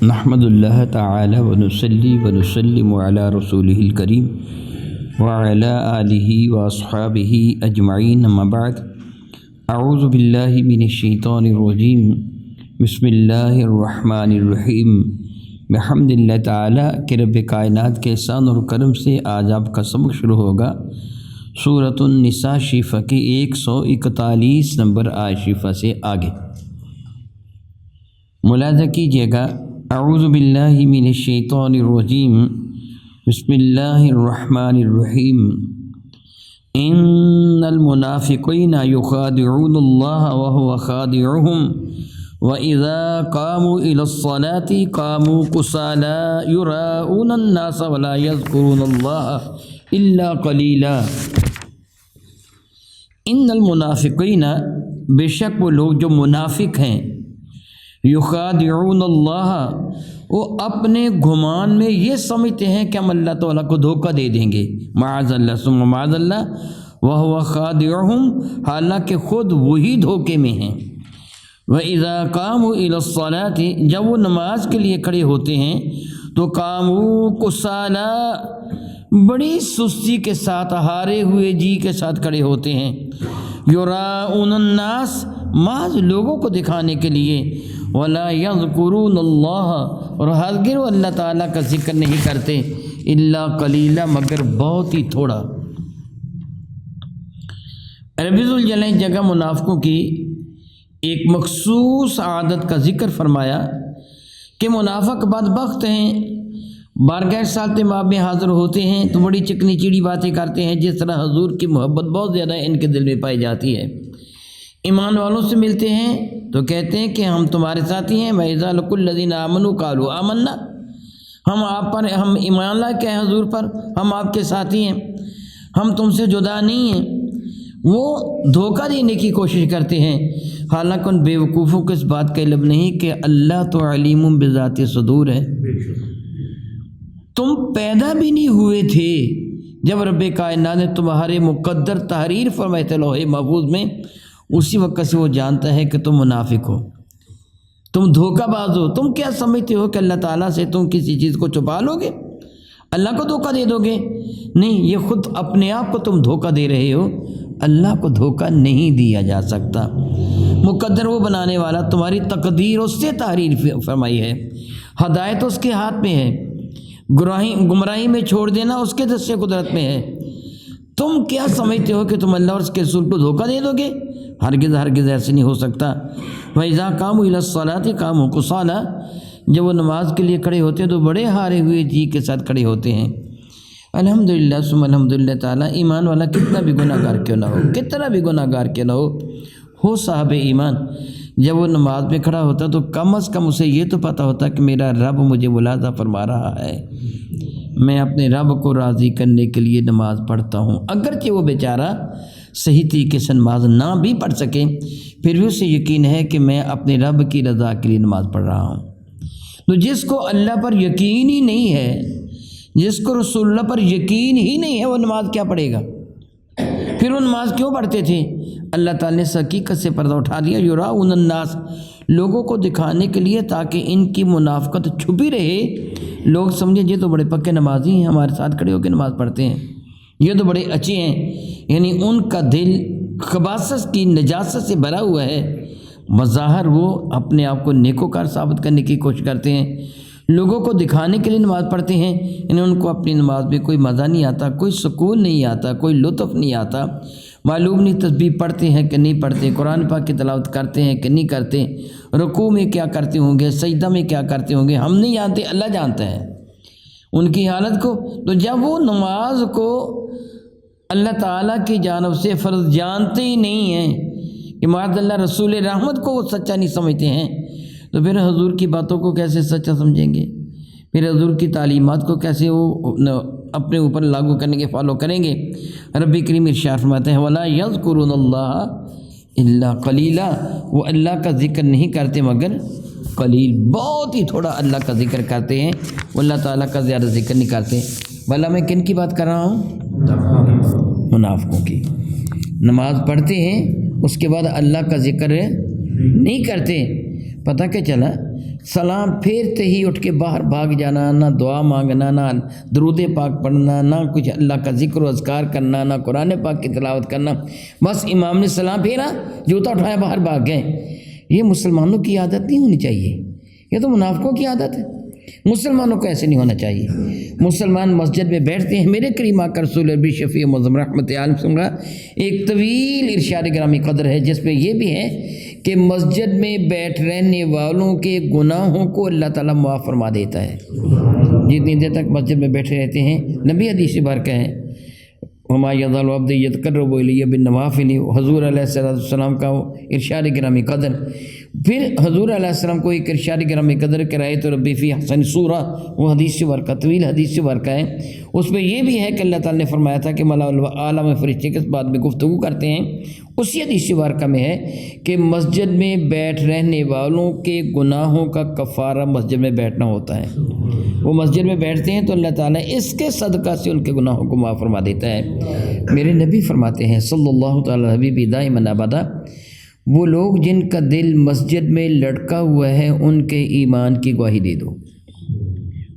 نحمد اللہ تعالی ونصلی ونسلم علی رسولہ الکریم وعلی آلہ واصحابہ اجمعین اما بعد اعوذ باللہ من الشیطان الرجیم بسم اللہ الرحمن الرحیم بحمد اللہ تعالی کہ رب کائنات کے احسان اور کرم سے آج آپ کا سبق شروع ہوگا سورۃ النساء شفا کی 141 نمبر آیت شفا سے آگے ملاحظہ کیجیے گا۔ اعوذ باللہ من الشیطان الرجیم بسم اللہ الرحمن الرحیم ان المنافقین یخادعون اللہ وهو خادعهم وَإِذَا قَامُوا إِلَى الصَّلَاةِ قَامُوا كُسَالَىٰ يُرَاءُونَ النَّاسَ وَلَا يَذْكُرُونَ اللَّهَ إِلَّا قَلِيلًا۔ ان المنافقین، بے شک وہ لوگ جو منافق ہیں، یخادعون اللہ، وہ اپنے گمان میں یہ سمجھتے ہیں کہ ہم اللہ تعالیٰ کو دھوکہ دے دیں گے، معاذ اللہ ثم معاذ اللہ، وَهُوَ خَادِعُهُمْ، حالانکہ خود وہی دھوکے میں ہیں۔ وَإِذَا قَامُوا إِلَى الصَّلَاةِ، جب وہ نماز کے لیے کھڑے ہوتے ہیں تو قاموا کسالى، بڑی سستی کے ساتھ، ہارے ہوئے جی کے ساتھ کھڑے ہوتے ہیں، یراؤون الناس، محض لوگوں کو دکھانے کے لیے، وَلَا يَذْكُرُونَ اللَّهَ، اور ہرگز وہ اللہ تعالیٰ کا ذکر نہیں کرتے، الا قلیلا، مگر بہت ہی تھوڑا۔ رب ذوالجلال جگہ منافقوں کی ایک مخصوص عادت کا ذکر فرمایا کہ منافق بدبخت ہیں، بارگاہ سالت مآب میں حاضر ہوتے ہیں تو بڑی چکنی چیڑی باتیں کرتے ہیں، جس طرح حضور کی محبت بہت زیادہ ان کے دل میں پائی جاتی ہے۔ ایمان والوں سے ملتے ہیں تو کہتے ہیں کہ ہم تمہارے ساتھی ہیں، وَإِذَا لَقُوا الَّذِينَ آمَنُوا قَالُوا آمَنَّا، ہم ایمان لائے کہ حضور پر، ہم آپ کے ساتھی ہیں، ہم تم سے جدا نہیں ہیں۔ وہ دھوکہ دینے کی کوشش کرتے ہیں، حالانکہ ان بے وقوفوں کو اس بات کا علم نہیں کہ اللہ تو علیم بذات صدور ہے۔ تم پیدا بھی نہیں ہوئے تھے جب رب کائنات نے تمہارے مقدر تحریر فرمائے تھے لوح محفوظ میں، اسی وقت سے وہ جانتا ہے کہ تم منافق ہو، تم دھوکہ باز ہو۔ تم کیا سمجھتے ہو کہ اللہ تعالیٰ سے تم کسی چیز کو چھپا لو گے، اللہ کو دھوکہ دے دو گے؟ نہیں، یہ خود اپنے آپ کو تم دھوکہ دے رہے ہو، اللہ کو دھوکہ نہیں دیا جا سکتا۔ مقدر وہ بنانے والا، تمہاری تقدیر اس سے تحریر فرمائی ہے، ہدایت اس کے ہاتھ میں ہے، گمراہی میں چھوڑ دینا اس کے دست قدرت میں ہے۔ تم کیا سمجھتے ہو کہ تم اللہ اور اس کے رسول کو دھوکہ دے دو گے؟ ہرگز ایسے نہیں ہو سکتا۔ وَإِذَا قَامُوا إِلَى الصَّلَاةِ قَامُوا كُسَالَىٰ، جب وہ نماز کے لیے کھڑے ہوتے ہیں تو بڑے ہارے ہوئے جی کے ساتھ کھڑے ہوتے ہیں۔ الحمدللہ ثم الحمدللہ تعالیٰ، ایمان والا کتنا بھی گناہ گار کیوں نہ ہو، کتنا بھی گناہ گار کیوں نہ ہو صاحب ایمان، جب وہ نماز میں کھڑا ہوتا تو کم از کم اسے یہ تو پتہ ہوتا کہ میرا رب مجھے ملاحظہ فرما رہا ہے، میں اپنے رب کو راضی کرنے کے لیے نماز پڑھتا ہوں۔ اگرچہ وہ بیچارہ صحیح طریقے سے نماز نہ بھی پڑھ سکے، پھر بھی اسے یقین ہے کہ میں اپنے رب کی رضا کے لیے نماز پڑھ رہا ہوں۔ تو جس کو اللہ پر یقین ہی نہیں ہے، جس کو رسول اللہ پر یقین ہی نہیں ہے، وہ نماز کیا پڑھے گا؟ پھر وہ نماز کیوں پڑھتے تھے؟ اللہ تعالیٰ نے اس حقیقت سے پردہ اٹھا دیا، یراؤون الناس، لوگوں کو دکھانے کے لیے تاکہ ان کی منافقت چھپی رہے، لوگ سمجھیں یہ تو بڑے پکے نمازی ہیں، ہمارے ساتھ کھڑے ہو کے نماز پڑھتے ہیں، یہ تو بڑے اچھے ہیں، یعنی ان کا دل خباثت کی نجاست سے بھرا ہوا ہے، بظاہر وہ اپنے آپ کو نیکوکار ثابت کرنے کی کوشش کرتے ہیں، لوگوں کو دکھانے کے لیے نماز پڑھتے ہیں، یعنی ان کو اپنی نماز میں کوئی مزہ نہیں آتا، کوئی سکون نہیں آتا، کوئی لطف نہیں آتا، معلوم نہیں تسبیح پڑھتے ہیں کہ نہیں پڑھتے، قرآن پاک کی تلاوت کرتے ہیں کہ نہیں کرتے، رکوع میں کیا کرتے ہوں گے، سجدہ میں کیا کرتے ہوں گے، ہم نہیں جانتے، اللہ جانتا ہے ان کی حالت کو۔ تو جب وہ نماز کو اللہ تعالیٰ کی جانب سے فرض جانتے ہی نہیں ہیں کہ معاذ اللہ رسول رحمت کو وہ سچا نہیں سمجھتے ہیں، تو پھر حضور کی باتوں کو کیسے سچا سمجھیں گے؟ پھر حضور کی تعلیمات کو کیسے وہ اپنے اوپر لاگو کرنے کے فالو کریں گے؟ رب کریم ارشاد فرماتے ہیں وَلَا يَذْكُرُونَ اللَّهَ إِلَّا قَلِيلًا، وہ اللہ کا ذکر نہیں کرتے مگر قلیل، بہت ہی تھوڑا اللہ کا ذکر کرتے ہیں، وہ اللہ تعالیٰ کا زیادہ ذکر نہیں کرتے۔ بھلا میں کن کی بات کر رہا ہوں؟ منافقوں کی۔ نماز پڑھتے ہیں، اس کے بعد اللہ کا ذکر نہیں کرتے، پتہ کیا چلا سلام پھیرتے ہی اٹھ کے باہر بھاگ جانا، نہ دعا مانگنا، نہ درود پاک پڑھنا، نہ کچھ اللہ کا ذکر و اذکار کرنا، نہ قرآن پاک کی تلاوت کرنا، بس امام نے سلام پھیرا، جوتا اٹھایا، باہر بھاگ گئے۔ یہ مسلمانوں کی عادت نہیں ہونی چاہیے، یہ تو منافقوں کی عادت ہے۔ مسلمانوں کو ایسے نہیں ہونا چاہیے۔ مسلمان مسجد میں بیٹھتے ہیں، میرے کریم آقا رسول ربی شفیع معظم رحمت عالم سن رہا ایک طویل ارشاد گرامی قدر ہے، جس پہ یہ بھی ہے کہ مسجد میں بیٹھ رہنے والوں کے گناہوں کو اللہ تعالیٰ معاف فرما دیتا ہے۔ جتنی دیر تک مسجد میں بیٹھے رہتے ہیں، نبی حدیث بارکہ ہے، وما یزال عبد یتقرب الی بالنوافل، حضور علیہ السلام کا ارشاد گرامی قدر۔ پھر حضور علیہ السلام کو ایک ارشاد گرامی قدر کرائے تو ربی فی حسن سورہ، وہ حدیث ورقہ طویل حدیث ورقہ ہے، اس میں یہ بھی ہے کہ اللہ تعالیٰ نے فرمایا تھا کہ ملا اعلیٰ میں فرشتے کے بعد میں گفتگو کرتے ہیں۔ اسی حدیث ورقہ میں ہے کہ مسجد میں بیٹھ رہنے والوں کے گناہوں کا کفارہ مسجد میں بیٹھنا ہوتا ہے۔ وہ مسجد میں بیٹھتے ہیں تو اللہ تعالیٰ اس کے صدقہ سے ان کے گناہوں کو معاف فرما دیتا ہے۔ میرے نبی فرماتے ہیں صلی اللہ تعالیٰ حبیبی دائما ابدا، وہ لوگ جن کا دل مسجد میں لٹکا ہوا ہے ان کے ایمان کی گواہی دے دو۔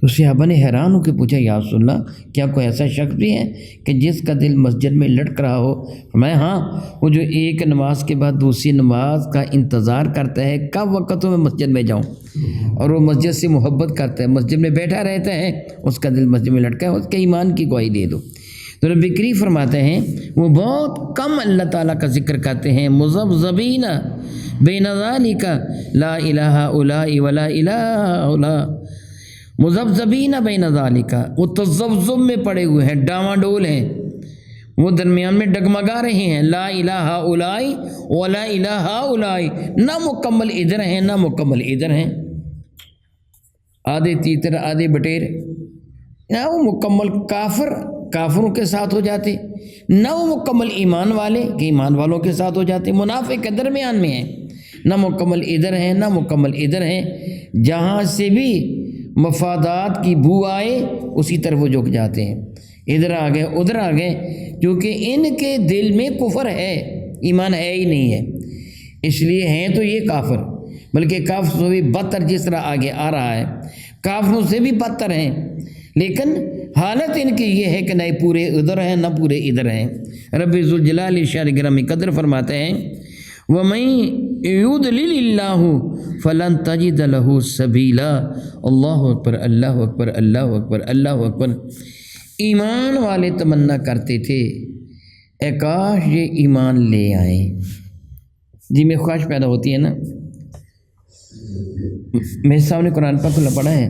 تو صحابہ نے حیران ہو کے پوچھا یا رسول اللہ، کیا کوئی ایسا شخص بھی ہے کہ جس کا دل مسجد میں لٹک رہا ہو؟ میں ہاں، وہ جو ایک نماز کے بعد دوسری نماز کا انتظار کرتا ہے کب وقت میں مسجد میں جاؤں، اور وہ مسجد سے محبت کرتا ہے، مسجد میں بیٹھا رہتا ہے، اس کا دل مسجد میں لٹکا ہے، اس کے ایمان کی گواہی دے دو۔ تو رب کریم فرماتے ہیں وہ بہت کم اللہ تعالیٰ کا ذکر کرتے ہیں، مذبذبین بین ذالک لا الہ الا ولا الہ الا، مذبذبین بین ذالک، وہ تذبذب میں پڑے ہوئے ہیں، ڈاواں ڈول ہیں، وہ درمیان میں ڈگمگا رہے ہیں، لا الہ الا ولا الہ الا، نہ مکمل ادھر ہیں نہ مکمل ادھر ہیں، آدھے تیتر آدھے بٹیر، نہ وہ مکمل کافروں کے ساتھ ہو جاتے، نہ وہ مکمل ایمان والے کہ ایمان والوں کے ساتھ ہو جاتے، منافق کے درمیان میں ہیں، نہ مکمل ادھر ہیں نہ مکمل ادھر ہیں، جہاں سے بھی مفادات کی بو آئے اسی طرف وہ جھک جاتے ہیں، ادھر آ گئے ادھر آ گئے، کیونکہ ان کے دل میں کفر ہے، ایمان ہے ہی نہیں ہے، اس لیے ہیں تو یہ کافر، بلکہ کافر سے بھی بدتر، جس طرح آگے آ رہا ہے کافروں سے بھی بدتر ہیں، لیکن حالت ان کی یہ ہے کہ نہ پورے ادھر ہیں نہ پورے ادھر ہیں۔ رب ذوالجلال ارشاد گرامی قدر فرماتے ہیں وَمَن يُضْلِلِ اللَّهُ فَلَن تَجِدَ لَهُ سَبِيلًا، اللہ اکبر اللہ اکبر اللہ اکبر اللہ اکبر۔ ایمان والے تمنا کرتے تھے اے کاش یہ ایمان لے آئیں، جی میں خواہش پیدا ہوتی ہے نا، میرے سامنے قرآن پاک کھلا پڑا ہے،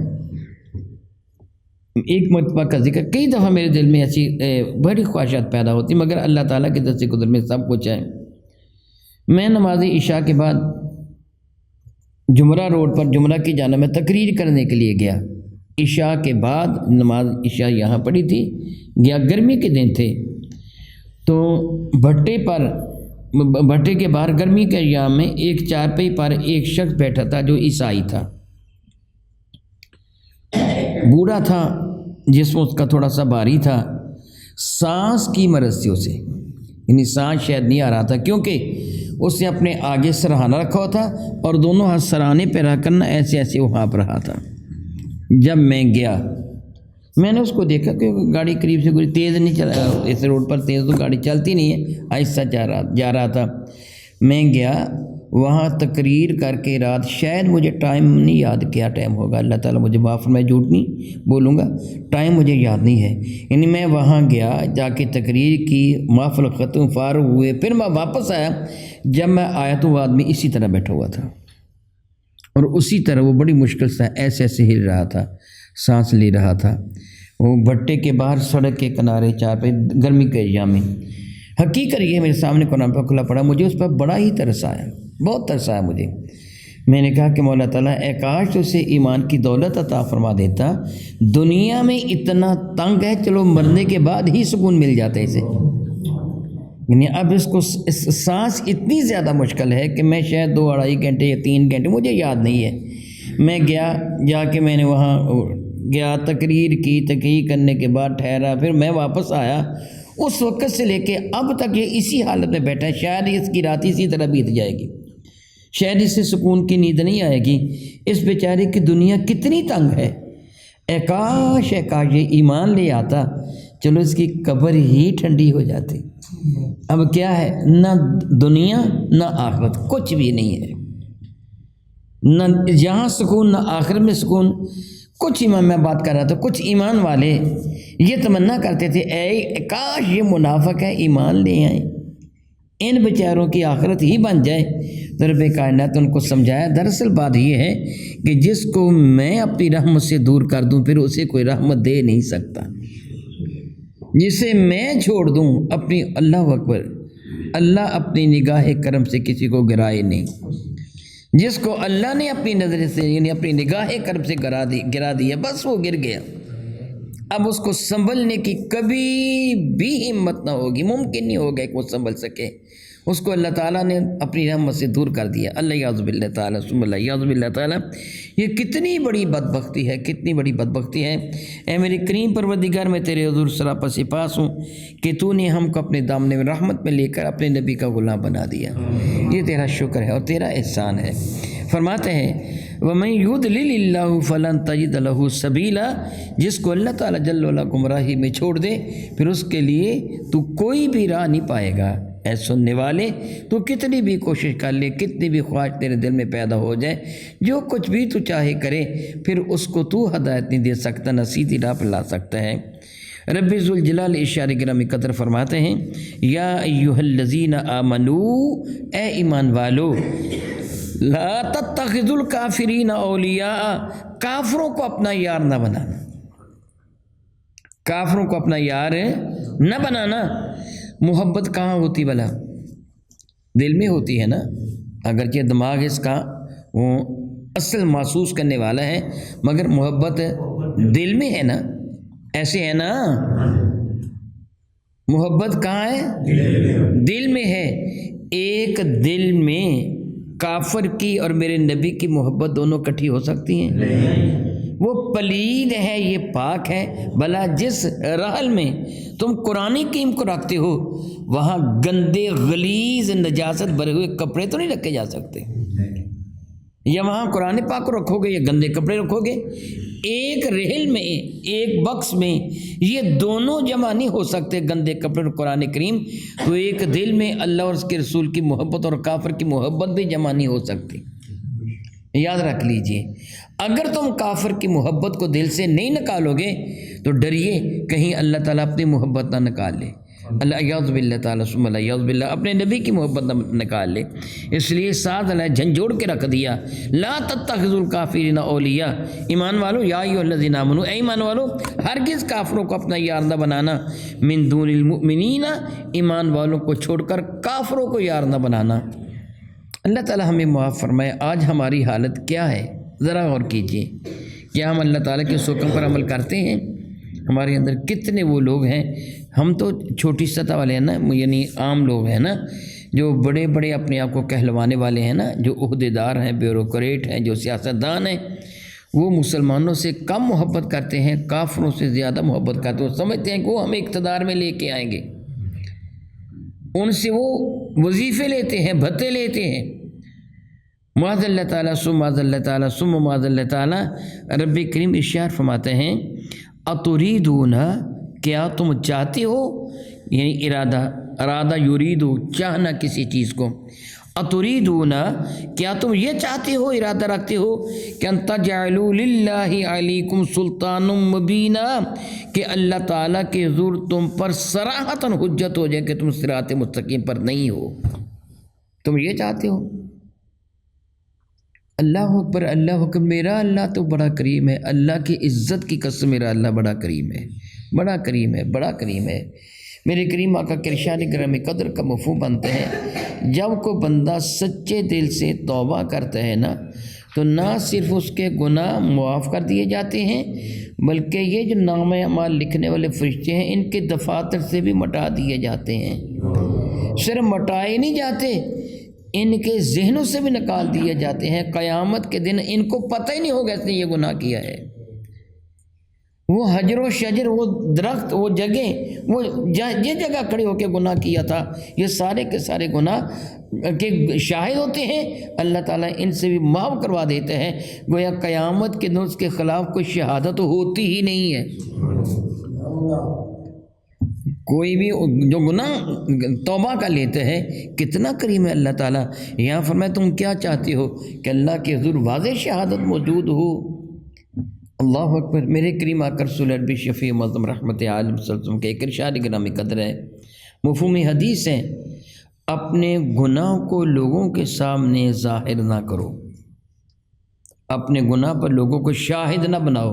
ایک مرتبہ کا ذکر، کئی دفعہ میرے دل میں ایسی بڑی خواہشات پیدا ہوتی، مگر اللہ تعالیٰ کی دست قدرت میں سب کچھ ہے۔ میں نماز عشاء کے بعد جمرہ روڈ پر جمرہ کی جانب میں تقریر کرنے کے لیے گیا، عشاء کے بعد نماز عشاء یہاں پڑھی تھی، گیا، گرمی کے دن تھے، تو بھٹے کے باہر گرمی کے ایام میں ایک چارپائی پر ایک شخص بیٹھا تھا جو عیسائی تھا، بوڑھا تھا، جسم اس کا تھوڑا سا بھاری تھا، سانس کی مرض تھی اسے، یعنی سانس شاید نہیں آ رہا تھا، کیونکہ اس نے اپنے آگے سرہانہ رکھا ہوا تھا اور دونوں ہاتھ سرہانے پہ رکھ کرنا ایسے ایسے وہ ہانپ رہا تھا۔ جب میں گیا میں نے اس کو دیکھا کہ گاڑی قریب سے کوئی تیز نہیں چلا، اس روڈ پر تیز تو گاڑی چلتی نہیں ہے، آہستہ جا رہا تھا۔ میں گیا وہاں تقریر کر کے رات، شاید مجھے ٹائم نہیں یاد کیا ٹائم ہوگا، اللہ تعالیٰ مجھے معاف فرمائے، جھوٹ نہیں بولوں گا، ٹائم مجھے یاد نہیں ہے، یعنی میں وہاں گیا، جا کے تقریر کی، محفل ختم، فارغ ہوئے، پھر میں واپس آیا، جب میں آیا تو وہ آدمی اسی طرح بیٹھا ہوا تھا، اور اسی طرح وہ بڑی مشکل سے ایسے ایسے ہل رہا تھا، سانس لے رہا تھا، وہ بھٹے کے باہر سڑک کے کنارے چار پہ گرمی کے ایام میں۔ حقیقت یہ میرے سامنے قرآن پاک کھلا پڑا، مجھے اس پر بڑا ہی ترس آیا، بہت ترس آیا مجھے۔ میں نے کہا کہ مولا تعالیٰ اے کاش تو اسے ایمان کی دولت عطا فرما دیتا، دنیا میں اتنا تنگ ہے، چلو مرنے کے بعد ہی سکون مل جاتا ہے اسے، یعنی اب اس کو سانس اتنی زیادہ مشکل ہے کہ میں شاید 2-2.5 گھنٹے یا 3 گھنٹے، مجھے یاد نہیں ہے، میں گیا، جا کے میں نے وہاں گیا، تقریر کی، تقریر کرنے کے بعد ٹھہرا، پھر میں واپس آیا، اس وقت سے لے کے اب تک یہ اسی حالت میں بیٹھا ہے، شاید اس کی رات اسی طرح بیت جائے گی۔ شاید اس سے سکون کی نیند نہیں آئے گی، اس بیچارے کی دنیا کتنی تنگ ہے، اے کاش یہ ایمان لے آتا، چلو اس کی قبر ہی ٹھنڈی ہو جاتی۔ اب کیا ہے، نہ دنیا نہ آخرت، کچھ بھی نہیں ہے، نہ یہاں سکون نہ آخرت میں سکون۔ کچھ ایمان، میں بات کر رہا تھا، کچھ ایمان والے یہ تمنا کرتے تھے اے کاش یہ منافق ہے ایمان لے آئیں، ان بیچاروں کی آخرت ہی بن جائے۔ تو رب کائنات ان کو سمجھایا دراصل بات یہ ہے کہ جس کو میں اپنی رحمت سے دور کر دوں پھر اسے کوئی رحمت دے نہیں سکتا، جسے میں چھوڑ دوں اپنی، اللہ اکبر، اللہ اپنی نگاہ کرم سے کسی کو گرائے نہیں۔ جس کو اللہ نے اپنی نظر سے یعنی اپنی نگاہ کرم سے گرا دیا، بس وہ گر گیا، اب اس کو سنبھلنے کی کبھی بھی ہمت نہ ہوگی، ممکن نہیں ہوگا کہ وہ سنبھل سکے، اس کو اللہ تعالیٰ نے اپنی رحمت سے دور کر دیا۔ اللہ یعوذ باللہ تعالیٰ ثم اللہ یعوذ باللہ تعالیٰ، یہ کتنی بڑی بدبختی ہے، کتنی بڑی بدبختی ہے۔ اے میرے کریم پروردگار، میں تیرے حضور سراپا سپاس ہوں کہ تو نے ہم کو اپنے دامن میں رحمت میں لے کر اپنے نبی کا غلام بنا دیا، یہ تیرا شکر ہے اور تیرا احسان ہے۔ فرماتے ہیں وَمَن يُضْلِلِ اللَّهُ فَلَن تَجِدَ لَهُ سَبِيلًا، جس کو اللہ تعالیٰ جل وعلا گمراہی میں چھوڑ دے پھر اس کے لیے تو کوئی بھی راہ نہیں پائے گا۔ اے سننے والے، تو کتنی بھی کوشش کر لے، کتنی بھی خواہش تیرے دل میں پیدا ہو جائے، جو کچھ بھی تو چاہے کرے، پھر اس کو تو ہدایت نہیں دے سکتا، نہ سیدھی راہ پر لا سکتا ہے۔ رب ذوالجلال اشارے گرامی قدر فرماتے ہیں یا ایھا الذین آمنو، اے ایمان والو، لا تتخذوا الکافرین اولیاء، کافروں کو اپنا یار نہ بنانا، کافروں کو اپنا یار نہ بنانا۔ محبت کہاں ہوتی بھلا؟ دل میں ہوتی ہے نا، اگرچہ دماغ اس کا وہ اصل محسوس کرنے والا ہے، مگر محبت دل میں ہے نا، ایسے ہے نا، محبت کہاں ہے؟ دل میں ہے۔ ایک دل میں کافر کی اور میرے نبی کی محبت دونوں اکٹھی ہو سکتی ہیں؟ وہ پلید ہے، یہ پاک ہے۔ بھلا جس رحل میں تم قرآن کریم کو رکھتے ہو وہاں گندے غلیظ نجاست بھرے ہوئے کپڑے تو نہیں رکھے جا سکتے، یا وہاں قرآن پاک کو رکھو گے یا گندے کپڑے رکھو گے؟ ایک رحل میں، ایک بکس میں یہ دونوں جمع نہیں ہو سکتے، گندے کپڑے اور قرآن کریم۔ تو ایک دل میں اللہ اور اس کے رسول کی محبت اور کافر کی محبت بھی جمع نہیں ہو سکتی، یاد رکھ لیجئے۔ اگر تم کافر کی محبت کو دل سے نہیں نکالو گے تو ڈریے کہیں اللہ تعالیٰ اپنی محبت نہ نکال لے، اللہ یعوذ باللہ تعالیٰ ثم اللہ یعوذ باللہ، اپنے نبی کی محبت نہ نکال لے۔ اس لیے ساتھ اللہ جھنجھوڑ کے رکھ دیا، لا تتخذوا الکافرین اولیاء، ایمان والو، یا ایھا الذین آمنوا، اے ایمان والو، ہرگز کافروں کو اپنا یار نہ بنانا، من دون المؤمنین، ایمان والوں کو چھوڑ کر کافروں کو یار نہ بنانا۔ اللہ تعالیٰ ہمیں معاف فرمائے۔ آج ہماری حالت کیا ہے ذرا غور کیجیے، کیا ہم اللہ تعالیٰ کے اس حکم پر عمل کرتے ہیں؟ ہمارے اندر کتنے وہ لوگ ہیں، ہم تو چھوٹی سطح والے ہیں نا، یعنی عام لوگ ہیں نا، جو بڑے بڑے اپنے آپ کو کہلوانے والے ہیں نا، جو عہدیدار ہیں، بیوروکریٹ ہیں، جو سیاستدان ہیں، وہ مسلمانوں سے کم محبت کرتے ہیں، کافروں سے زیادہ محبت کرتے ہیں۔ وہ سمجھتے ہیں کہ وہ ہمیں اقتدار میں لے کے آئیں گے، ان سے وہ وظیفے لیتے ہیں، بھتے لیتے ہیں۔ معاذ اللہ تعالیٰ ثم معاذ اللہ تعالیٰ ثم معاذ اللہ تعالیٰ، رب کریم ارشاد فرماتے ہیں اتریدون، کیا تم چاہتے ہو، یعنی ارادہ یریدو، چاہنا کسی چیز کو، اتریدون، کیا تم یہ چاہتے ہو، ارادہ رکھتے ہو کہ ان تجعلوا للہ علیکم سلطان مبینا، کہ اللہ تعالیٰ کے حضور تم پر صراحتاً حجت ہو جائے کہ تم صراط مستقیم پر نہیں ہو، تم یہ چاہتے ہو؟ اللہ اکبر، اللہ اکبر، میرا اللہ تو بڑا کریم ہے، اللہ کی عزت کی قسم، میرا اللہ بڑا کریم ہے، بڑا کریم ہے، بڑا کریم ہے۔ میرے کریم آقا کے ارشاد گرامی قدر کا مفہوم بنتا ہے، جب کوئی بندہ سچے دل سے توبہ کرتا ہے نا، تو نہ صرف اس کے گناہ معاف کر دیے جاتے ہیں، بلکہ یہ جو نام اعمال لکھنے والے فرشتے ہیں ان کے دفاتر سے بھی مٹا دیے جاتے ہیں۔ صرف مٹائے نہیں جاتے، ان کے ذہنوں سے بھی نکال دیے جاتے ہیں۔ قیامت کے دن ان کو پتہ ہی نہیں ہوگا اس نے یہ گناہ کیا ہے، وہ حجر و شجر، وہ درخت، وہ جگہ، وہ یہ جگہ کھڑے ہو کے گناہ کیا تھا، یہ سارے کے سارے گناہ کے شاہد ہوتے ہیں، اللہ تعالیٰ ان سے بھی معاف کروا دیتے ہیں۔ گویا قیامت کے دن اس کے خلاف کوئی شہادت ہوتی ہی نہیں ہے۔ کوئی بھی جو گناہ توبہ کا لیتے ہیں، کتنا کریم ہے اللہ تعالیٰ۔ یہاں فرمایا تم کیا چاہتے ہو کہ اللہ کے حضور واضح شہادت موجود ہو۔ اللہ اکبر۔ میرے کریم آقا رسول عربی شفیع معظم رحمت عالم صلی اللہ علیہ وسلم کے ایک ارشاد گرامی قدر ہے، مفہوم حدیث ہے، اپنے گناہ کو لوگوں کے سامنے ظاہر نہ کرو، اپنے گناہ پر لوگوں کو شاہد نہ بناؤ،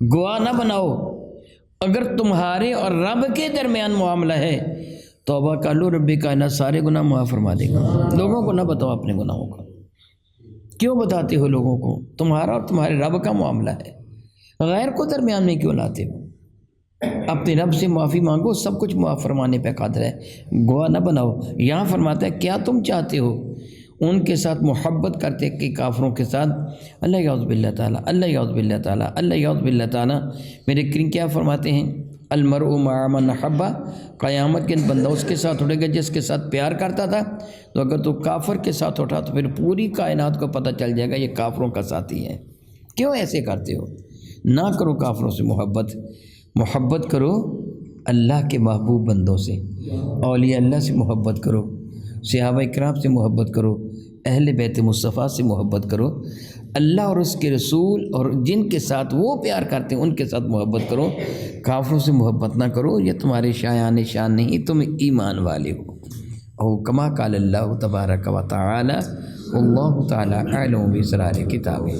گواہ نہ بناؤ۔ اگر تمہارے اور رب کے درمیان معاملہ ہے، توبہ کر لو، رب کائنات سارے گناہ معاف فرما دے گا۔ لوگوں کو نہ بتاؤ اپنے گناہوں کا۔ کیوں بتاتے ہو لوگوں کو؟ تمہارا اور تمہارے رب کا معاملہ ہے، غیر کو درمیان میں کیوں لاتے ہو؟ اپنے رب سے معافی مانگو، سب کچھ معاف فرمانے پہ قادر ہے، گواہ نہ بناؤ۔ یہاں فرماتا ہے کیا تم چاہتے ہو ان کے ساتھ محبت کرتے کہ کافروں کے ساتھ؟ اللہ یعوذ باللہ تعالیٰ، اللہ یعوذ باللہ تعالیٰ، اللہ یعوذ باللہ تعالیٰ۔ میرے کریم کیا فرماتے ہیں؟ المرء مع من احب، قیامت کے بندہ اس کے ساتھ اٹھے گا جس کے ساتھ پیار کرتا تھا۔ تو اگر تو کافر کے ساتھ اٹھا تو پھر پوری کائنات کو پتہ چل جائے گا یہ کافروں کا ساتھی ہے۔ کیوں ایسے کرتے ہو؟ نہ کرو کافروں سے محبت، محبت کرو اللہ کے محبوب بندوں سے، اولیاء اللہ سے محبت کرو، صحابہ اکرام سے محبت کرو، اہل بیت مصطفیٰ سے محبت کرو، اللہ اور اس کے رسول اور جن کے ساتھ وہ پیار کرتے ہیں ان کے ساتھ محبت کرو، کافروں سے محبت نہ کرو، یہ تمہارے شایان شان نہیں، تم ایمان والے ہو۔ او کما قال اللہ تبارک و تعالی، اللہ تعالی اعلم باسرار کتابہ۔